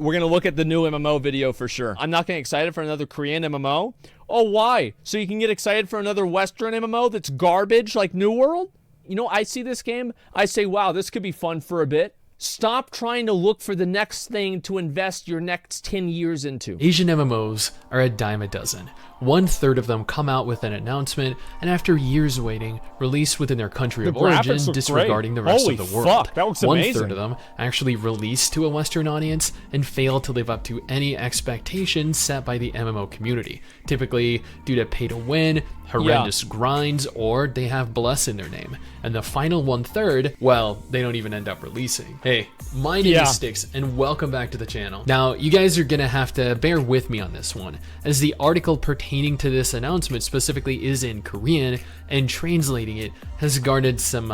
We're going to look at the new MMO video for sure. I'm not getting excited for another Korean MMO. Oh, why? So you can get excited for another Western MMO that's garbage like New World? You know, I see this game, I say, wow, this could be fun for a bit. Stop trying to look for the next thing to invest your next 10 years into. Asian MMOs are a dime a dozen. 1/3 of them come out with an announcement, and after years waiting, release within their country of origin, disregarding the rest of the world. Fuck, that looks amazing. 1/3 of them actually release to a Western audience and fail to live up to any expectations set by the MMO community, typically due to pay to win, horrendous grinds, or they have bless in their name. And the final 1/3, well, they don't even end up releasing. Hey, my name is Styx, and welcome back to the channel. Now, you guys are gonna have to bear with me on this one, as the article pertaining to this announcement specifically is in Korean, and translating it has garnered some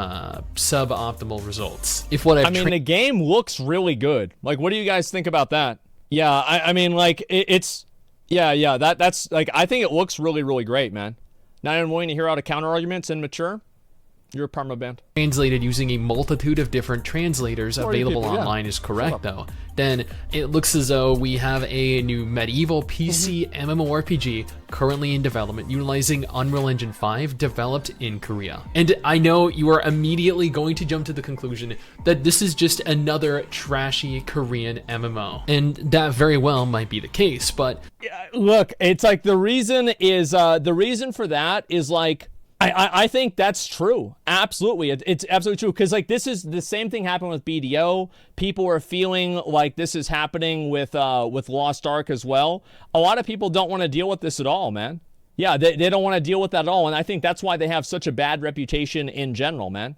suboptimal results. I mean, the game looks really good. Like, what do you guys think about that? Yeah, I mean, like, that's like, I think it looks really, really great, man. Not even willing to hear out of counter arguments and mature. You're a perma band. Translated using a multitude of different translators available online is correct though. Then it looks as though we have a new medieval PC MMORPG currently in development utilizing Unreal Engine 5 developed in Korea. And I know you are immediately going to jump to the conclusion that this is just another trashy Korean MMO. And that very well might be the case, but look, it's like the reason for that is like, I think that's true. Absolutely. It's absolutely true. Because, like, this is the same thing happened with BDO. People are feeling like this is happening with Lost Ark as well. A lot of people don't want to deal with this at all, man. Yeah, they don't want to deal with that at all. And I think that's why they have such a bad reputation in general, man.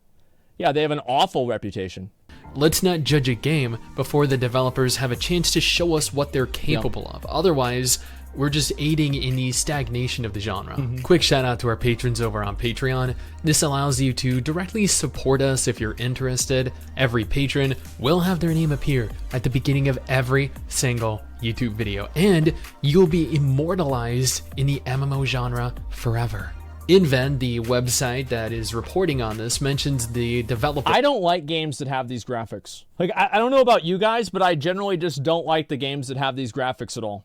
Yeah, they have an awful reputation. Let's not judge a game before the developers have a chance to show us what they're capable of. Otherwise, we're just aiding in the stagnation of the genre. Quick shout out to our patrons over on Patreon. This allows you to directly support us if you're interested. Every patron will have their name appear at the beginning of every single YouTube video, and you'll be immortalized in the MMO genre forever. Inven, the website that is reporting on this, mentions the developer. I don't like games that have these graphics. Like, I don't know about you guys, but I generally just don't like the games that have these graphics at all.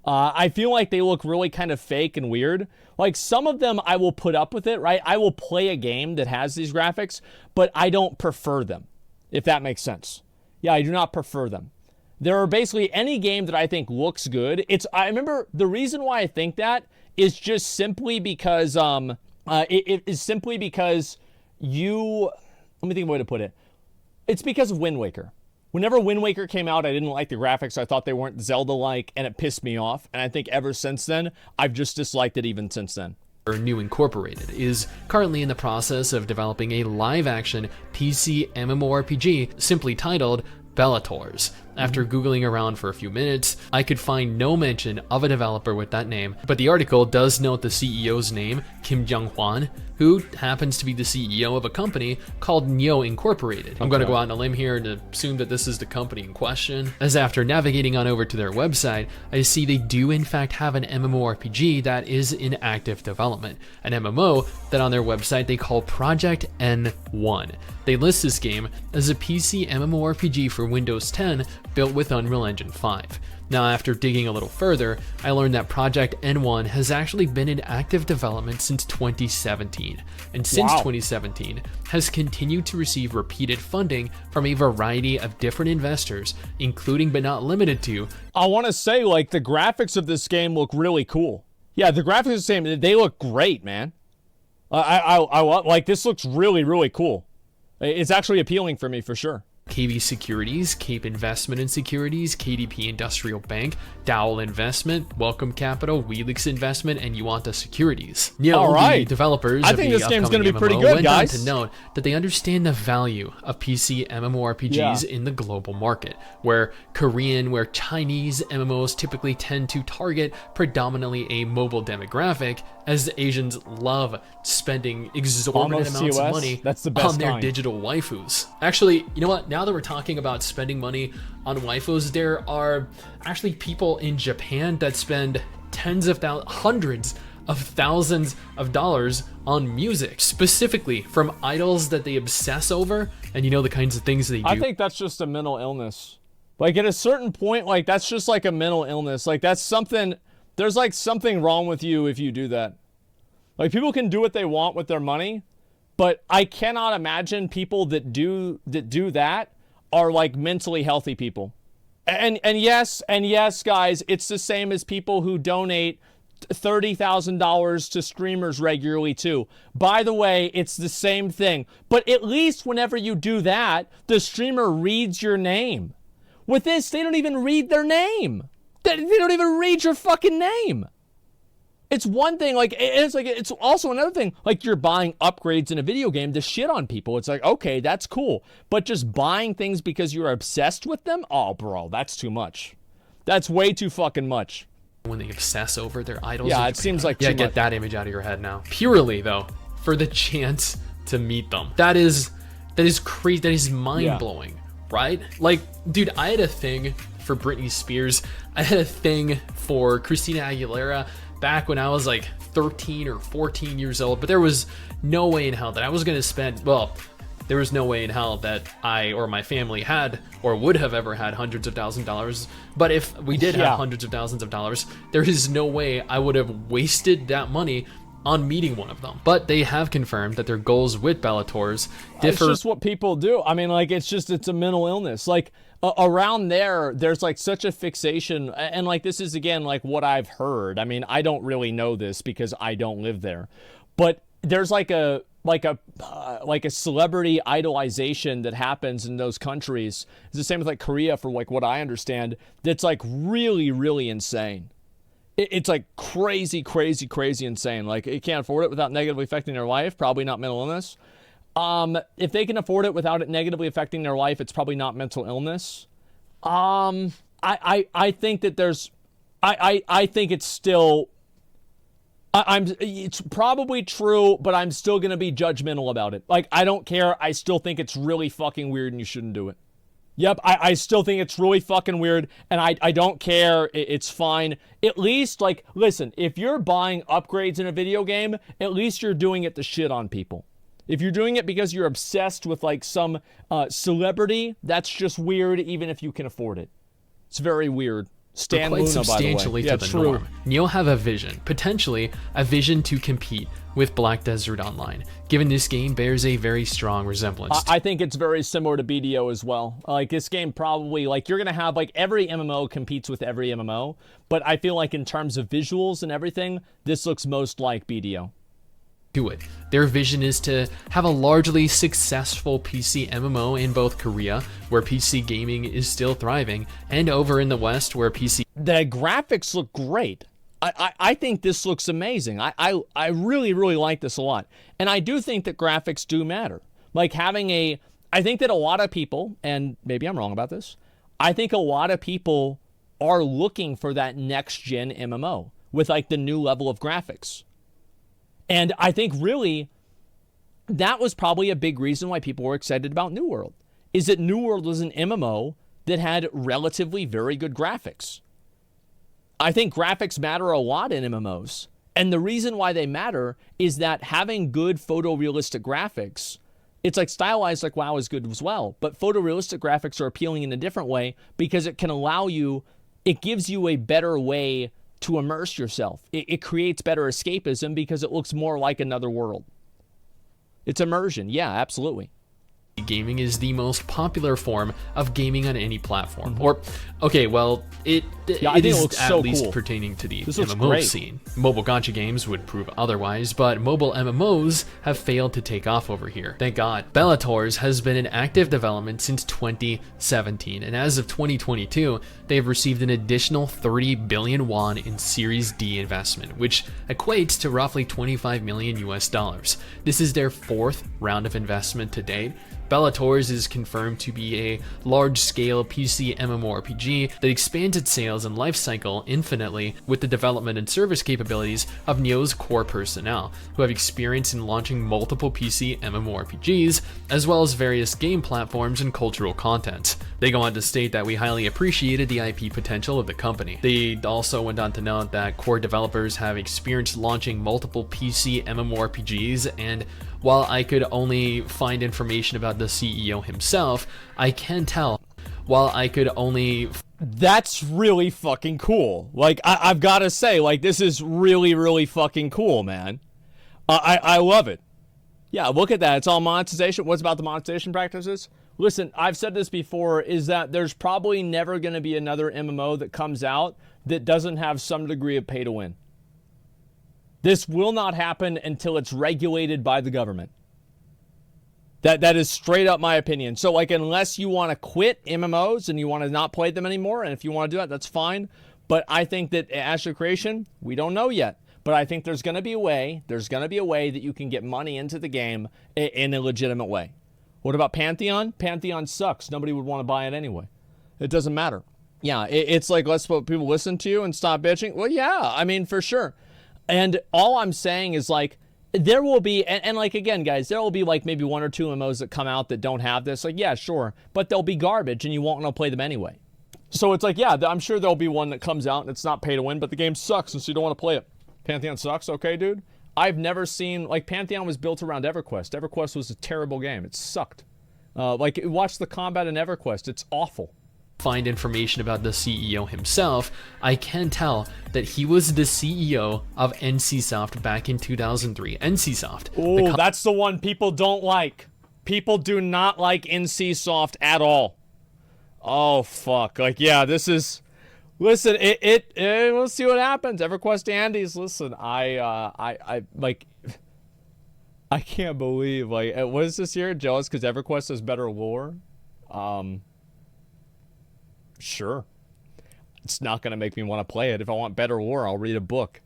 I feel like they look really kind of fake and weird. Like, some of them I will put up with it, right? I will play a game that has these graphics, but I don't prefer them, if that makes sense. Yeah, I do not prefer them. There are basically any game that I think looks good. I remember the reason why I think that is just simply because, it is simply because let me think of a way to put it. It's because of Wind Waker. Whenever Wind Waker came out, I didn't like the graphics. I thought they weren't Zelda-like, and it pissed me off. And I think ever since then, I've just disliked it even since then. New Incorporated is currently in the process of developing a live-action PC MMORPG simply titled BELLATORES. After Googling around for a few minutes, I could find no mention of a developer with that name, but the article does note the CEO's name, Kim Jung-hwan, who happens to be the CEO of a company called Neo Incorporated. I'm going to go out on a limb here and assume that this is the company in question, as after navigating on over to their website, I see they do in fact have an MMORPG that is in active development, an MMO that on their website they call Project N1. They list this game as a PC MMORPG for Windows 10 built with Unreal Engine 5. Now, after digging a little further, I learned that Project N1 has actually been in active development since 2017, and since 2017 has continued to receive repeated funding from a variety of different investors, including but not limited to. I want to say, like, the graphics of this game look really cool. Yeah, the graphics of the same, they look great, man. I like, this looks really, really cool. It's actually appealing for me for sure. KB Securities, Cape Investment and Securities, KDP Industrial Bank, Dowell Investment, Welcome Capital, Wheelix Investment, and Uanta Securities. All right. The developers I think this game's going to be pretty good, guys. To note that they understand the value of PC MMORPGs in the global market, where Chinese MMOs typically tend to target predominantly a mobile demographic, as Asians love spending exorbitant amounts of money on their digital waifus. Actually, you know what? Now that we're talking about spending money on waifus, there are actually people in Japan that spend hundreds of thousands of dollars on music, specifically from idols that they obsess over, and you know the kinds of things they do. I think that's just a mental illness. Like at a certain point, like that's just like a mental illness. Like that's something, there's like something wrong with you if you do that. Like people can do what they want with their money, but I cannot imagine people that do that are like mentally healthy people. And yes, guys, it's the same as people who donate $30,000 to streamers regularly too. By the way, it's the same thing. But at least whenever you do that, the streamer reads your name. With this, they don't even read their name. They don't even read your fucking name. It's one thing, like, it's also another thing, like you're buying upgrades in a video game to shit on people. It's like, okay, that's cool. But just buying things because you're obsessed with them? Oh, bro, that's too much. That's way too fucking much. When they obsess over their idols. Yeah, it seems like too much. Get that image out of your head now. Purely, though, for the chance to meet them. That is crazy. That is mind-blowing, right? Like, dude, I had a thing for Britney Spears. I had a thing for Christina Aguilera back when I was like 13 or 14 years old, but there was no way in hell that I was going to spend, well, there was no way in hell that I or my family had or would have ever had hundreds of thousands of dollars. But if we did have hundreds of thousands of dollars, there is no way I would have wasted that money on meeting one of them. But they have confirmed that their goals with BELLATORES differ. It's just what people do. I mean, like, it's a mental illness. Like, around there's like such a fixation, and like this is again like what I've heard. I mean, I don't really know this because I don't live there, but there's like a celebrity idolization that happens in those countries. It's the same with like Korea, for like what I understand. That's like really, really insane. It's like crazy insane. Like you can't afford it without negatively affecting their life. Probably not mental illness. If they can afford it without it negatively affecting their life, it's probably not mental illness. I think that there's, I think it's still, it's probably true, but I'm still going to be judgmental about it. Like, I don't care. I still think it's really fucking weird and you shouldn't do it. Yep, I still think it's really fucking weird, and I don't care. It's fine. At least, like, listen, if you're buying upgrades in a video game, at least you're doing it to shit on people. If you're doing it because you're obsessed with like some celebrity, that's just weird, even if you can afford it. It's very weird. Stan Luna, substantially by the way. To the norm. Neo have a vision, potentially a vision to compete with Black Desert Online, given this game bears a very strong resemblance. I think it's very similar to BDO as well. Like this game probably, like you're going to have like every MMO competes with every MMO, but I feel like in terms of visuals and everything, this looks most like BDO. To it. Their vision is to have a largely successful PC MMO in both Korea, where PC gaming is still thriving, and over in the West, where PC... The graphics look great. I think this looks amazing. I really like this a lot. And I do think that graphics do matter. Like having a... I think that a lot of people, and maybe I'm wrong about this, I think a lot of people are looking for that next-gen MMO with like the new level of graphics. And I think really that was probably a big reason why people were excited about New World, is that New World was an MMO that had relatively very good graphics. I think graphics matter a lot in MMOs. And the reason why they matter is that having good photorealistic graphics, it's like stylized like WoW is good as well, but photorealistic graphics are appealing in a different way because it can allow you, it gives you a better way to immerse yourself. It creates better escapism because it looks more like another world. It's immersion. Yeah, absolutely. Gaming is the most popular form of gaming on any platform. Or, okay, well, it is looks at so least cool. pertaining to the This looks MMO great. scene. Mobile gacha games would prove otherwise, but mobile MMOs have failed to take off over here. Thank God. BELLATORES has been in active development since 2017, and as of 2022, they have received an additional 30 billion won in Series D investment, which equates to roughly 25 million US dollars. This is their fourth round of investment to date. BELLATORES is confirmed to be a large-scale PC MMORPG that expands its sales and lifecycle infinitely with the development and service capabilities of Neo's core personnel, who have experience in launching multiple PC MMORPGs, as well as various game platforms and cultural content. They go on to state that we highly appreciated the IP potential of the company. They also went on to note that core developers have experience launching multiple PC MMORPGs, and while I could only find information about the CEO himself, I can tell while I could only... That's really fucking cool. Like, I've got to say, like, this is really, really fucking cool, man. I love it. Yeah, look at that. It's all monetization. What's about the monetization practices? Listen, I've said this before, is that there's probably never going to be another MMO that comes out that doesn't have some degree of pay to win. This will not happen until it's regulated by the government. That is straight up my opinion. So, like, unless you want to quit MMOs and you want to not play them anymore, and if you want to do that, that's fine. But I think that as your creation, we don't know yet. But I think there's going to be a way. There's going to be a way that you can get money into the game in a legitimate way. What about Pantheon? Pantheon sucks. Nobody would want to buy it anyway. It doesn't matter. Yeah, it's like, let's let people listen to you and stop bitching. Well, yeah, I mean, for sure. And all I'm saying is, like, there will be, and like, again, guys, there will be like maybe 1 or 2 MMOs that come out that don't have this. Like, yeah, sure. But they'll be garbage and you won't want to play them anyway. So it's like, yeah, I'm sure there'll be one that comes out and it's not pay to win, but the game sucks and so you don't want to play it. Pantheon sucks, okay, dude? I've never seen, like, Pantheon was built around EverQuest. EverQuest was a terrible game. It sucked. Like, watch the combat in EverQuest. It's awful. Find information about the CEO himself, I can tell that he was the CEO of NCSoft back in 2003. NCSoft. Oh, that's the one people don't like. People do not like NCSoft at all. Oh, fuck. Like, yeah, this is... Listen, we'll see what happens. EverQuest Andes, listen, I can't believe, like, what is this here? Jealous because EverQuest has better lore? Sure. It's not going to make me want to play it. If I want better lore, I'll read a book.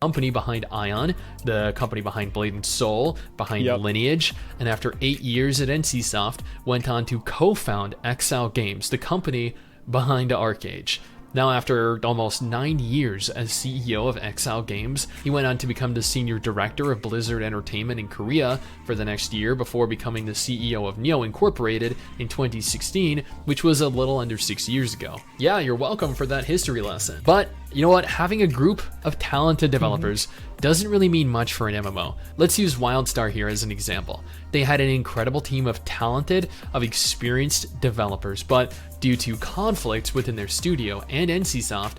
Company behind Ion, the company behind Blade and Soul, behind Lineage, and after 8 years at NCSoft, went on to co-found Exile Games, the company behind ArcAge. Now, after almost 9 years as CEO of Exile Games, he went on to become the senior director of Blizzard Entertainment in Korea for the next year before becoming the CEO of Neo Incorporated in 2016, which was a little under 6 years ago. Yeah, you're welcome for that history lesson. But you know what? Having a group of talented developers doesn't really mean much for an MMO. Let's use WildStar here as an example. They had an incredible team of talented, experienced developers, but due to conflicts within their studio and NCSoft,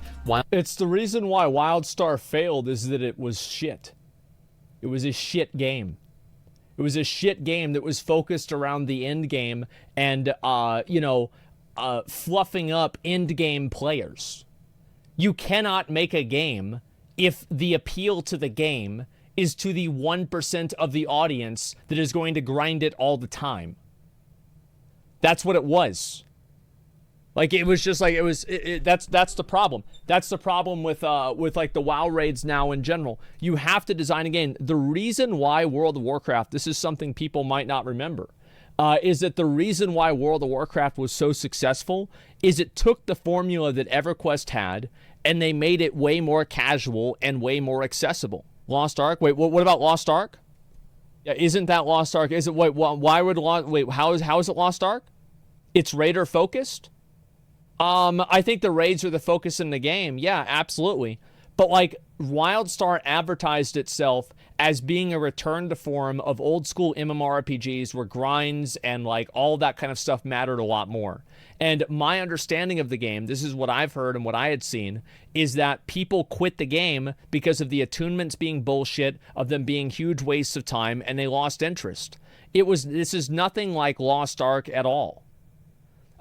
it's the reason why WildStar failed is that it was shit. It was a shit game. It was a shit game that was focused around the end game and, fluffing up end game players. You cannot make a game if the appeal to the game is to the 1% of the audience that is going to grind it all the time. That's what it was. Like, it was just like, that's the problem. That's the problem with like the WoW raids now in general. You have to design a game. The reason why World of Warcraft, this is something people might not remember, is that the reason why World of Warcraft was so successful is it took the formula that EverQuest had and they made it way more casual and way more accessible. Lost Ark? Wait, what about Lost Ark? Yeah, isn't that Lost Ark? Is it, how is it Lost Ark? It's raider focused? I think the raids are the focus in the game. Yeah, absolutely. But, like, WildStar advertised itself as being a return to form of old school MMORPGs where grinds and, like, all that kind of stuff mattered a lot more. And my understanding of the game, this is what I've heard and what I had seen, is that people quit the game because of the attunements being bullshit, of them being huge wastes of time, and they lost interest. This is nothing like Lost Ark at all.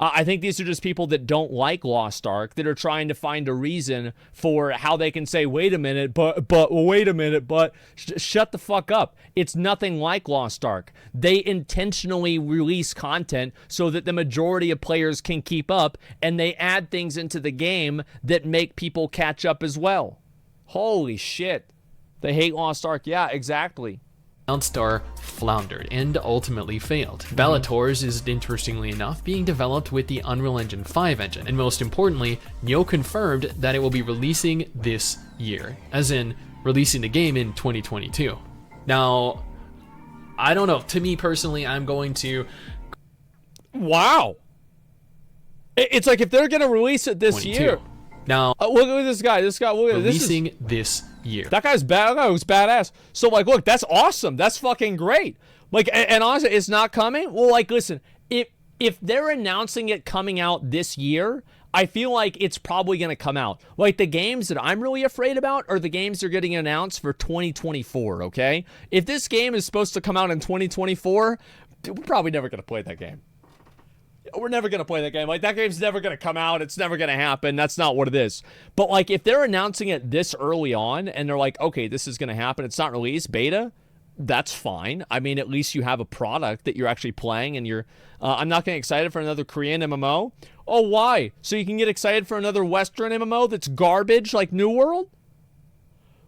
I think these are just people that don't like Lost Ark that are trying to find a reason for how they can say, wait a minute, shut the fuck up. It's nothing like Lost Ark. They intentionally release content so that the majority of players can keep up, and they add things into the game that make people catch up as well. Holy shit. They hate Lost Ark. Yeah, exactly. WildStar floundered and ultimately failed. BELLATORES is, interestingly enough, being developed with the Unreal Engine 5 engine, and most importantly, Neo confirmed that it will be releasing this year, as in releasing the game in 2022. Now, I don't know, to me personally, I'm going to... Wow! It's like if they're gonna release it this year... Now, look at this guy. Releasing this year. That guy's bad. That guy was badass. So, like, look, that's awesome. That's fucking great. Like, and honestly, it's not coming. Well, like, listen, if they're announcing it coming out this year, I feel like it's probably going to come out. Like, the games that I'm really afraid about are the games that are getting announced for 2024, okay? If this game is supposed to come out in 2024, we're probably never going to play that game. We're never going to play that game. Like, that game's never going to come out. It's never going to happen. That's not what it is. But, like, if they're announcing it this early on and they're like, okay, this is going to happen, it's not released, beta, that's fine. I mean, at least you have a product that you're actually playing, and you're... I'm not getting excited for another Korean MMO. Oh, why? So you can get excited for another Western MMO that's garbage like New World?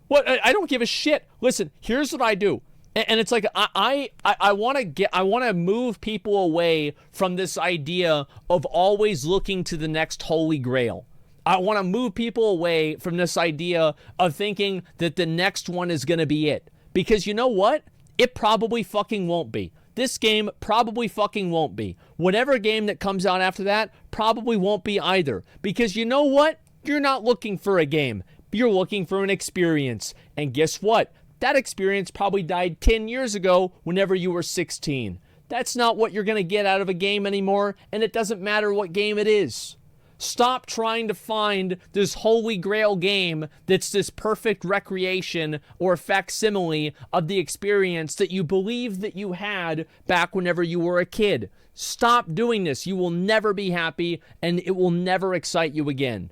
What? I don't give a shit. Listen, here's what I do. And it's like, I want to move people away from this idea of always looking to the next holy grail. I want to move people away from this idea of thinking that the next one is going to be it. Because you know what? It probably fucking won't be. This game probably fucking won't be. Whatever game that comes out after that probably won't be either. Because you know what? You're not looking for a game. You're looking for an experience. And guess what? That experience probably died 10 years ago whenever you were 16. That's not what you're going to get out of a game anymore, and it doesn't matter what game it is. Stop trying to find this holy grail game that's this perfect recreation or facsimile of the experience that you believe that you had back whenever you were a kid. Stop doing this. You will never be happy, and it will never excite you again.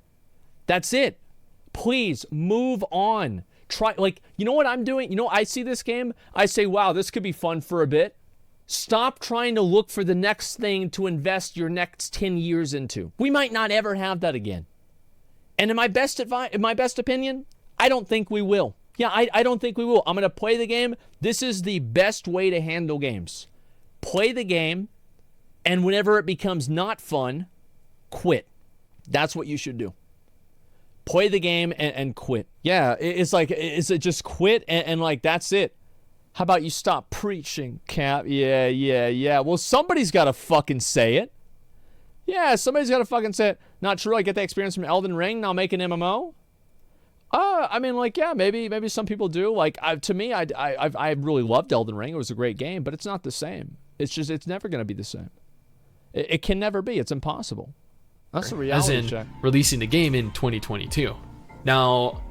That's it. Please move on. Try, like, you know what I'm doing? You know, I see this game, I say, wow, this could be fun for a bit. Stop trying to look for the next thing to invest your next 10 years into. We might not ever have that again. And in my best opinion, I don't think we will. Yeah, I don't think we will. I'm going to play the game. This is the best way to handle games. Play the game, and whenever it becomes not fun, quit. That's what you should do. Play the game and quit. Yeah, it's like, is it just quit and like, that's it? How about you stop preaching, Cap? Yeah. Well, somebody's got to fucking say it. Yeah, somebody's got to fucking say it. Not true. I get that experience from Elden Ring. Now make an MMO. I mean, like, yeah, maybe some people do. Like, to me, I really loved Elden Ring. It was a great game, but it's not the same. It's never going to be the same. It can never be. It's impossible. That's a reality As in check. Releasing the game in 2022. Now,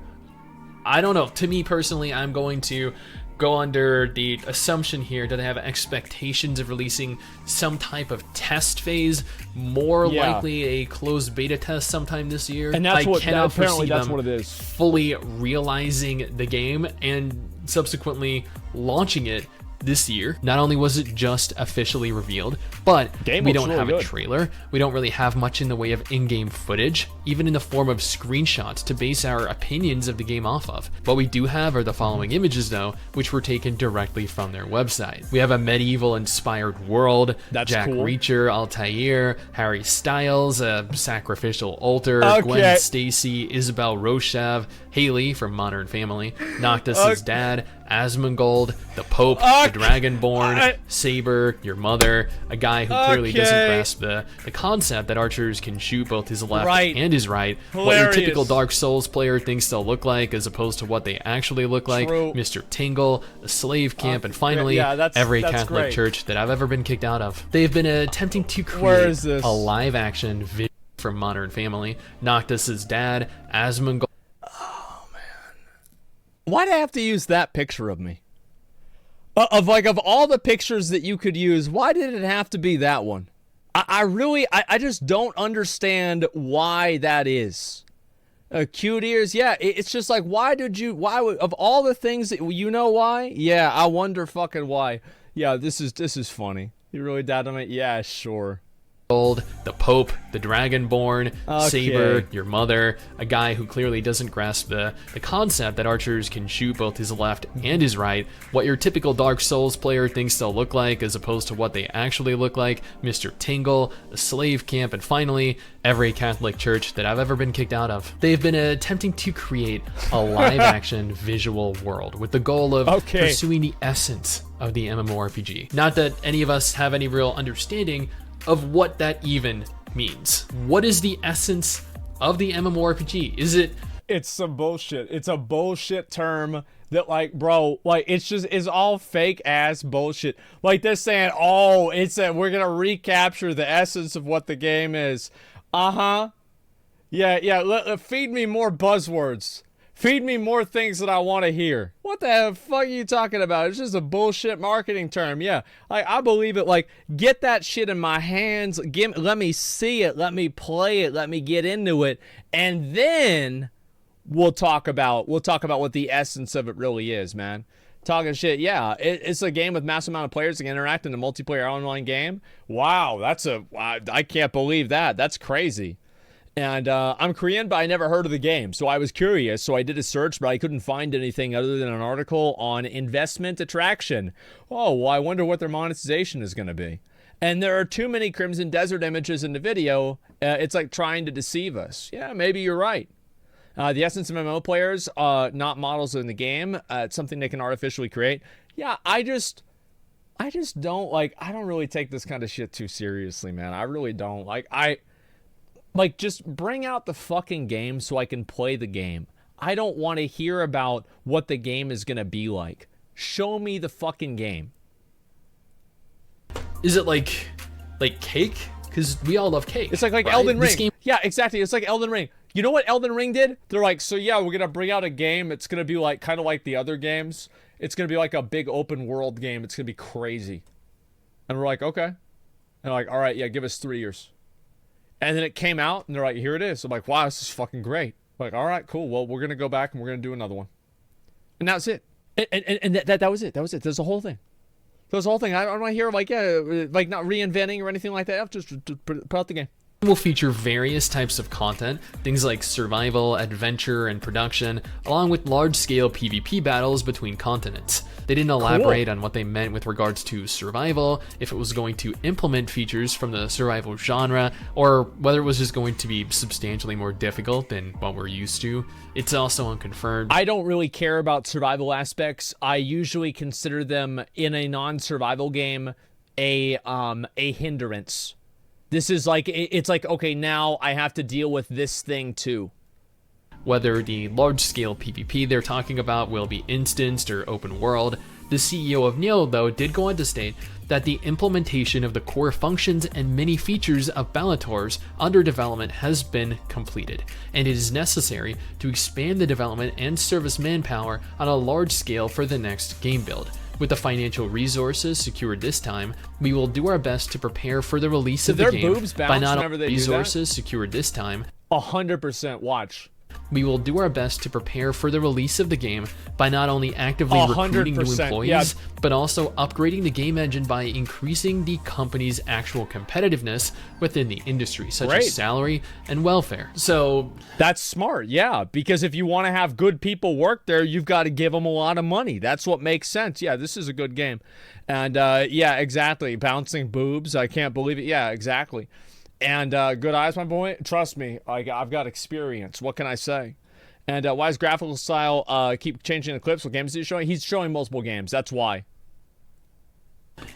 I don't know. To me personally, I'm going to go under the assumption here that I have expectations of releasing some type of test phase, more likely a closed beta test sometime this year. And that's apparently that's what it is. Fully realizing the game and subsequently launching it this year. Not only was it just officially revealed, but we don't have a trailer. We don't really have much in the way of in-game footage, even in the form of screenshots to base our opinions of the game off of. What we do have are the following images though, which were taken directly from their website. We have a medieval inspired world, Jack Reacher, Altair, Harry Styles, a sacrificial altar, Gwen Stacy, Isabel Rochev, Haley from Modern Family, Noctis's dad, Asmongold, the Pope, the Dragonborn, Saber, your mother, a guy who clearly doesn't grasp the concept that archers can shoot both his left and his right, what your typical Dark Souls player thinks they'll look like as opposed to what they actually look like, Mr. Tingle, a slave camp, and finally, every Catholic church that I've ever been kicked out of. They've been attempting to create a live-action video from Modern Family, Noctis's dad, Asmongold. Why'd I have to use that picture of me? Of all the pictures that you could use, why did it have to be that one? I just don't understand why that is. Cute ears, yeah. It's just like, why of all the things that, you know why? Yeah, I wonder fucking why. Yeah, this is funny. You really died on it? Yeah, sure. The Pope, the Dragonborn, Saber, your mother, a guy who clearly doesn't grasp the concept that archers can shoot both his left and his right, what your typical Dark Souls player thinks they'll look like as opposed to what they actually look like, Mr. Tingle, a slave camp, and finally, every Catholic church that I've ever been kicked out of. They've been attempting to create a live-action visual world with the goal of pursuing the essence of the MMORPG. Not that any of us have any real understanding of what that even means. What is the essence of the MMORPG? Is it It's some bullshit. It's a bullshit term that, like, bro, like, it's all fake ass bullshit. Like, they're saying, oh, we're gonna recapture the essence of what the game is. Yeah, feed me more buzzwords. Feed me more things that I want to hear. What the fuck are you talking about? It's just a bullshit marketing term. Yeah, I believe it. Like, get that shit in my hands. Let me see it. Let me play it. Let me get into it. And then we'll talk about what the essence of it really is, man. Talking shit, yeah. It's a game with massive amount of players that can interact in a multiplayer online game. Wow, I can't believe that. That's crazy. And I'm Korean, but I never heard of the game, so I was curious. So I did a search, but I couldn't find anything other than an article on investment attraction. Oh, well, I wonder what their monetization is going to be. And there are too many Crimson Desert images in the video. It's like trying to deceive us. Yeah, maybe you're right. The essence of MMO players, not models in the game. It's something they can artificially create. Yeah, I just don't I don't really take this kind of shit too seriously, man. I really don't. Just bring out the fucking game so I can play the game. I don't want to hear about what the game is going to be like. Show me the fucking game. Is it like cake? Because we all love cake. It's like right? Elden Ring. Yeah, exactly. It's like Elden Ring. You know what Elden Ring did? They're like, so yeah, we're going to bring out a game. It's going to be like kind of like the other games. It's going to be like a big open world game. It's going to be crazy. And we're like, okay. And they're like, all right, yeah, give us 3 years. And then it came out, and they're like, here it is. I'm like, wow, this is fucking great. I'm like, all right, cool. Well, we're going to go back, and we're going to do another one. And that's it. And that was it. That was it. There's the whole thing. There's the whole thing. I don't want to hear, not reinventing or anything like that. Just put out the game. Will feature various types of content, things like survival, adventure, and production, along with large-scale PvP battles between continents. They didn't elaborate on what they meant with regards to survival, if it was going to implement features from the survival genre, or whether it was just going to be substantially more difficult than what we're used to. It's also unconfirmed. I don't really care about survival aspects. I usually consider them, in a non-survival game, a hindrance. This is like, it's like, okay, now I have to deal with this thing too. Whether the large-scale PvP they're talking about will be instanced or open world, the CEO of Neo, though, did go on to state that the implementation of the core functions and many features of BELLATORES under development has been completed, and it is necessary to expand the development and service manpower on a large scale for the next game build. With the financial resources secured this time, we will do our best to prepare for the release of the game by not only resources secured this time. 100% watch. We will do our best to prepare for the release of the game by not only actively recruiting new employees, but also upgrading the game engine by increasing the company's actual competitiveness within the industry, such as salary and welfare. So that's smart, yeah, because if you want to have good people work there, you've got to give them a lot of money. That's what makes sense. Yeah, this is a good game. And yeah, exactly. Bouncing boobs. I can't believe it. Yeah, exactly. And good eyes, my boy. Trust me, I've got experience. What can I say? And why is graphical style keep changing the clips? What games is he showing? He's showing multiple games. That's why.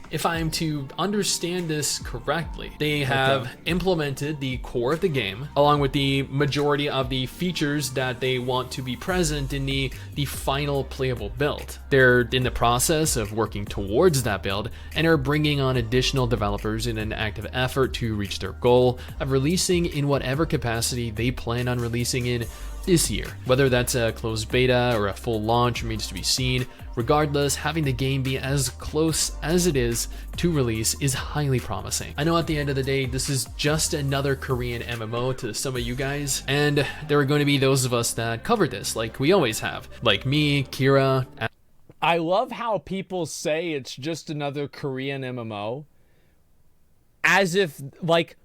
If I'm to understand this correctly, they have implemented the core of the game, along with the majority of the features that they want to be present in the final playable build. They're in the process of working towards that build, and are bringing on additional developers in an active effort to reach their goal of releasing in whatever capacity they plan on releasing in this year. Whether that's a closed beta or a full launch remains to be seen. Regardless, having the game be as close as it is to release is highly promising. I know at the end of the day, this is just another Korean MMO to some of you guys, and there are going to be those of us that cover this like we always have, like me, Kira. I love how people say it's just another Korean MMO, as if, like,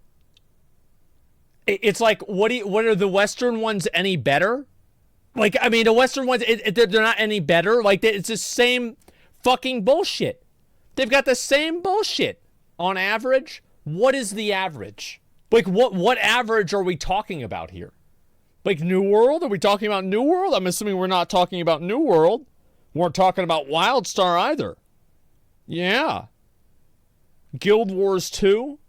it's like, what are the Western ones any better? Like, I mean, the Western ones, they're not any better. Like, it's the same fucking bullshit. They've got the same bullshit. On average, what is the average? Like, what average are we talking about here? Like, New World? Are we talking about New World? I'm assuming we're not talking about New World. We're talking about WildStar either. Yeah. Guild Wars 2?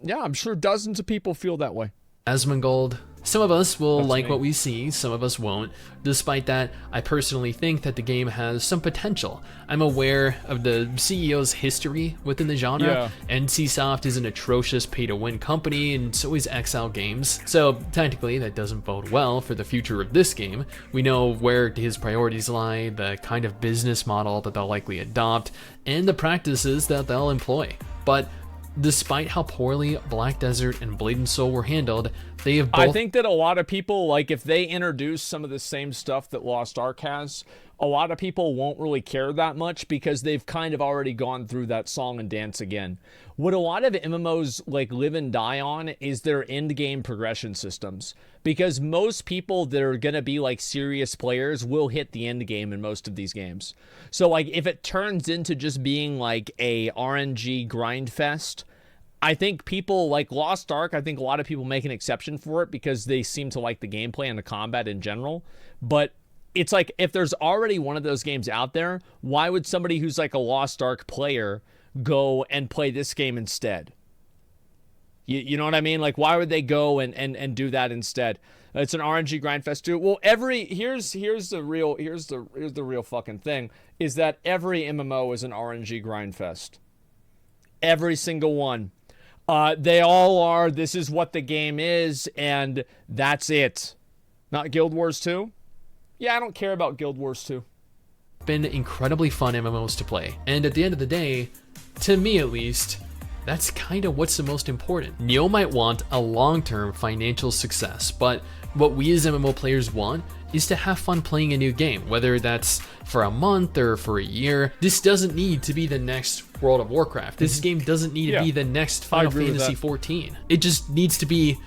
Yeah, I'm sure dozens of people feel that way. Asmongold, Some of us will That's like me. what we see, some of us won't. Despite that, I personally think that the game has some potential. I'm aware of the CEO's history within the genre. Yeah. NCSoft is an atrocious pay-to-win company, and so is XL Games. So technically, that doesn't bode well for the future of this game. We know where his priorities lie, the kind of business model that they'll likely adopt, and the practices that they'll employ. But despite how poorly Black Desert and Blade and Soul were handled, they have both... I think that a lot of people, like, if they introduce some of the same stuff that Lost Ark has, a lot of people won't really care that much because they've kind of already gone through that song and dance again. What a lot of MMOs, like, live and die on is their end-game progression systems. Because most people that are going to be, like, serious players will hit the end game in most of these games. So, like, if it turns into just being, like, a RNG grind fest, I think people like Lost Ark, I think a lot of people make an exception for it because they seem to like the gameplay and the combat in general. But it's like, if there's already one of those games out there, why would somebody who's like a Lost Ark player go and play this game instead? You know what I mean? Like, why would they go and do that instead? It's an RNG grindfest too. Well, here's the real fucking thing is that every MMO is an RNG grindfest. Every single one. They all are. This is what the game is, and that's it. Not Guild Wars 2? Yeah, I don't care about Guild Wars 2. been incredibly fun MMOs to play. And at the end of the day, to me at least, that's kind of what's the most important. Neo might want a long-term financial success, but what we as MMO players want is to have fun playing a new game, whether that's for a month or for a year. This doesn't need to be the next World of Warcraft. This game doesn't need to be the next Final Fantasy XIV. It just needs to be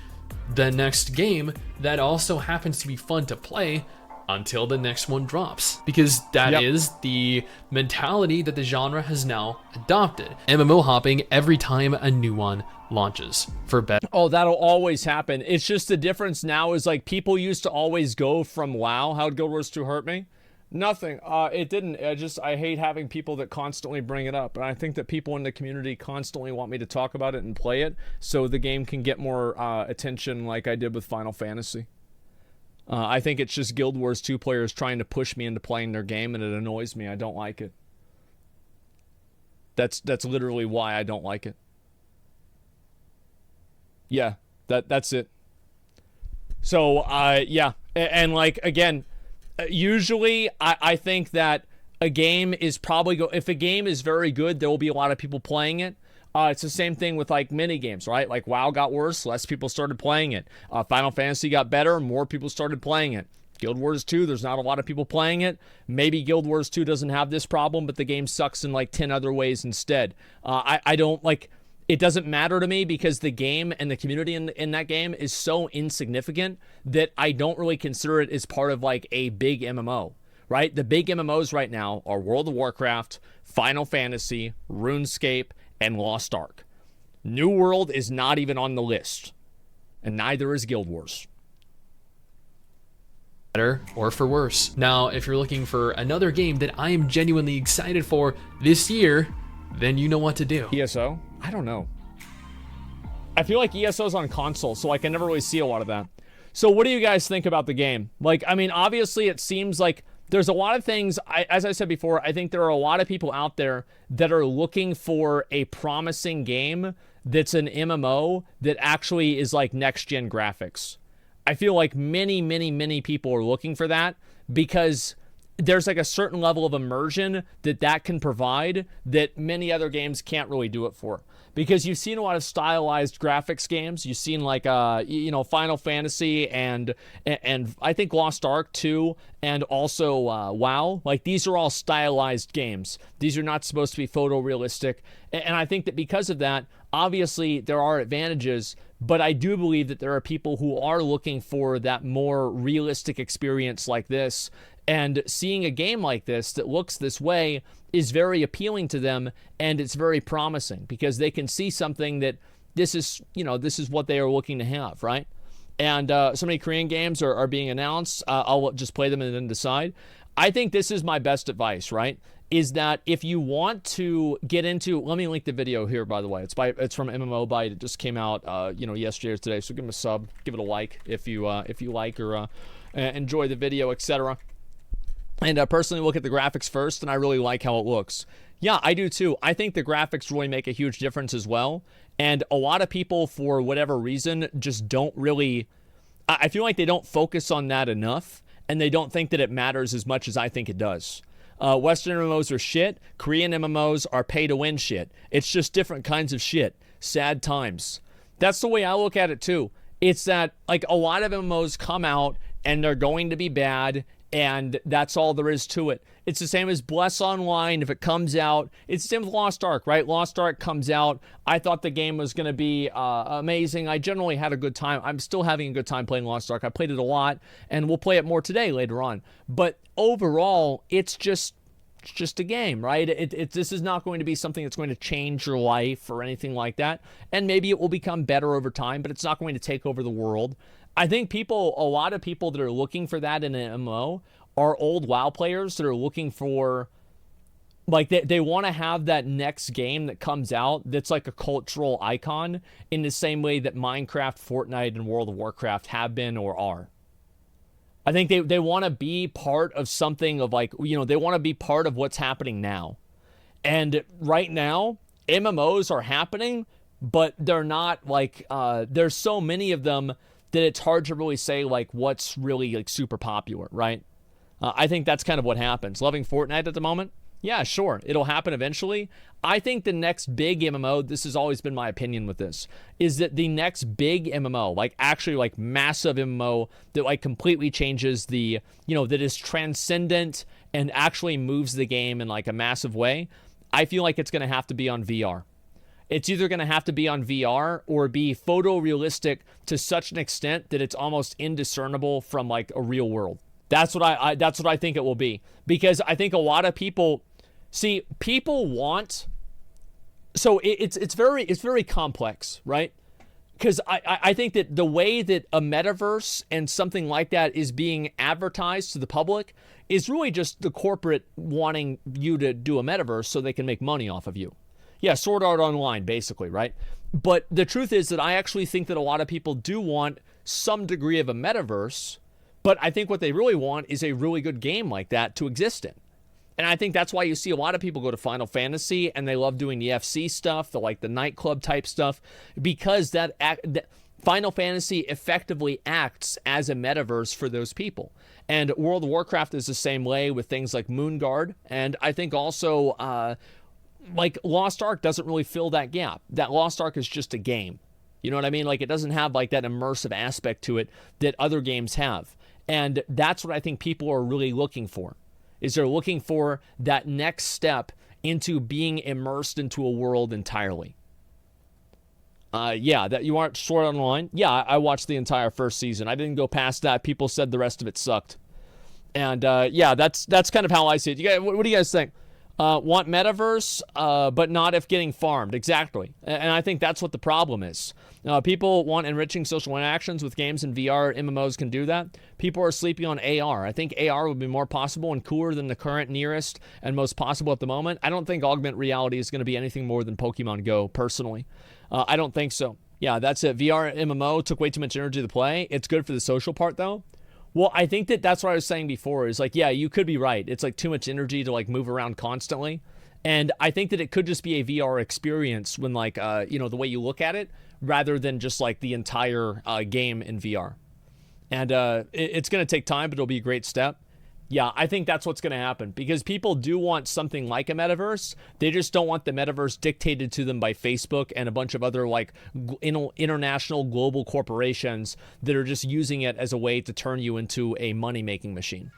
the next game that also happens to be fun to play until the next one drops, because that is the mentality that the genre has now adopted. MMO hopping every time a new one launches, for better. Oh, that'll always happen. It's just the difference now is like people used to always go from WoW. How'd Guild Wars 2 hurt me? Nothing. It didn't. I hate having people that constantly bring it up. And I think that people in the community constantly want me to talk about it and play it so the game can get more attention like I did with Final Fantasy. I think it's just Guild Wars 2 players trying to push me into playing their game, and it annoys me. I don't like it. That's literally why I don't like it. Yeah, that's it. So, yeah. And like, again, usually I think that a game is probably if a game is very good, there will be a lot of people playing it. It's the same thing with like mini games, right? Like WoW got worse, less people started playing it. Final Fantasy got better, more people started playing it. Guild Wars 2, there's not a lot of people playing it. Maybe Guild Wars 2 doesn't have this problem, but the game sucks in like 10 other ways instead. I don't like, it doesn't matter to me because the game and the community in that game is so insignificant that I don't really consider it as part of like a big MMO, right? The big MMOs right now are World of Warcraft, Final Fantasy, RuneScape, and Lost Ark. New World is not even on the list, and neither is Guild Wars. Better or for worse. Now, if you're looking for another game that I am genuinely excited for this year, then you know what to do. ESO? I don't know. I feel like ESO's on console, so I can never really see a lot of that. So what do you guys think about the game? Like, I mean, obviously it seems like there's a lot of things, as I said before, I think there are a lot of people out there that are looking for a promising game that's an MMO that actually is like next-gen graphics. I feel like many, many, many people are looking for that because there's like a certain level of immersion that can provide that many other games can't really do it for. Because you've seen a lot of stylized graphics games. You've seen like, Final Fantasy and I think Lost Ark too, and also WoW. Like these are all stylized games. These are not supposed to be photorealistic. And I think that because of that, obviously there are advantages, but I do believe that there are people who are looking for that more realistic experience like this. And seeing a game like this that looks this way is very appealing to them, and it's very promising because they can see something that this is what they are looking to have, right? And so many Korean games are being announced. I'll just play them and then decide. I think this is my best advice, right? is that if you want to get into, let me link the video here, by the way. It's from MMOByte. It just came out, yesterday or today. So give them a sub, give it a like if you like or enjoy the video, etc. And personally, look at the graphics first, and I really like how it looks. Yeah, I do too. I think the graphics really make a huge difference as well. And a lot of people, for whatever reason, just don't really, I feel like they don't focus on that enough, and they don't think that it matters as much as I think it does. Western MMOs are shit. Korean MMOs are pay-to-win shit. It's just different kinds of shit. Sad times. That's the way I look at it too. It's that, like, a lot of MMOs come out, and they're going to be bad, and that's all there is to it. It's the same as Bless Online. If it comes out, it's the same with Lost Ark, right? Lost Ark comes out. I thought the game was going to be amazing. I generally had a good time. I'm still having a good time playing Lost Ark. I played it a lot, and we'll play it more today later on. But overall, it's just a game, right? This is not going to be something that's going to change your life or anything like that. And maybe it will become better over time, but it's not going to take over the world. I think a lot of people that are looking for that in an MMO are old WoW players that are looking for, like, they want to have that next game that comes out that's like a cultural icon in the same way that Minecraft, Fortnite, and World of Warcraft have been or are. I think they want to be part of something of, like, they want to be part of what's happening now. And right now, MMOs are happening, but they're not, like, there's so many of them that it's hard to really say, like, what's really, like, super popular, right? I think that's kind of what happens. Loving Fortnite at the moment? Yeah, sure. It'll happen eventually. I think the next big MMO, this has always been my opinion with this, is that the next big MMO, like, actually, like, massive MMO that, like, completely changes the, that is transcendent and actually moves the game in, like, a massive way, I feel like it's going to have to be on VR. It's either going to have to be on VR or be photorealistic to such an extent that it's almost indiscernible from, like, a real world. That's what I think it will be, because I think a lot of people want. So it's very complex, right? Because I think that the way that a metaverse and something like that is being advertised to the public is really just the corporate wanting you to do a metaverse so they can make money off of you. Yeah, Sword Art Online, basically, right? But the truth is that I actually think that a lot of people do want some degree of a metaverse, but I think what they really want is a really good game like that to exist in. And I think that's why you see a lot of people go to Final Fantasy, and they love doing the FC stuff, the nightclub type stuff, because that Final Fantasy effectively acts as a metaverse for those people. And World of Warcraft is the same way with things like Moonguard, and I think also like Lost Ark doesn't really fill that gap. That Lost Ark is just a game. You know what I mean? Like, it doesn't have, like, that immersive aspect to it that other games have. And that's what I think people are really looking for, is they're looking for that next step into being immersed into a world entirely. Yeah, that you aren't Sword Art Online. Yeah, I watched the entire first season. I didn't go past that. People said the rest of it sucked. And yeah, that's kind of how I see it. You guys, what do you guys think? Want metaverse, but not if getting farmed. Exactly. And I think that's what the problem is. People want enriching social interactions with games in VR. MMOs can do that. People are sleeping on AR. I think AR would be more possible and cooler than the current nearest and most possible at the moment. I don't think augmented reality is going to be anything more than Pokemon Go, personally. I don't think so. Yeah, that's it. VR MMO took way too much energy to play. It's good for the social part, though. Well, I think that's what I was saying before, is, like, yeah, you could be right. It's, like, too much energy to, like, move around constantly. And I think that it could just be a VR experience when, like, the way you look at it, rather than just, like, the entire game in VR. And it's going to take time, but it'll be a great step. Yeah, I think that's what's going to happen, because people do want something like a metaverse. They just don't want the metaverse dictated to them by Facebook and a bunch of other, like, international global corporations that are just using it as a way to turn you into a money-making machine.